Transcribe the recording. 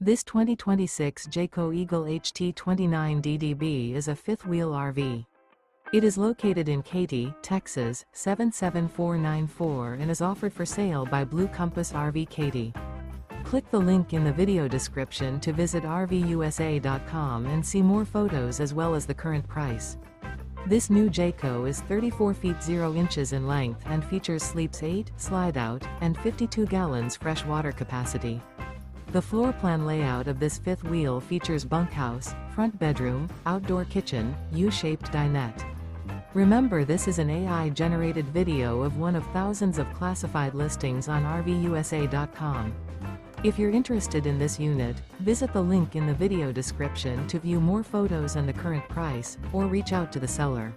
This 2026 Jayco Eagle HT 29DDB is a fifth-wheel RV. It is located in Katy, Texas, 77494 and is offered for sale by Blue Compass RV Katy. Click the link in the video description to visit RVUSA.com and see more photos as well as the current price. This new Jayco is 34 feet 0 inches in length and features sleeps 8, slide-out, and 52 gallons fresh water capacity. The floor plan layout of this fifth wheel features bunkhouse, front bedroom, outdoor kitchen, U-shaped dinette. Remember, this is an AI-generated video of one of thousands of classified listings on RVUSA.com. If you're interested in this unit, visit the link in the video description to view more photos and the current price, or reach out to the seller.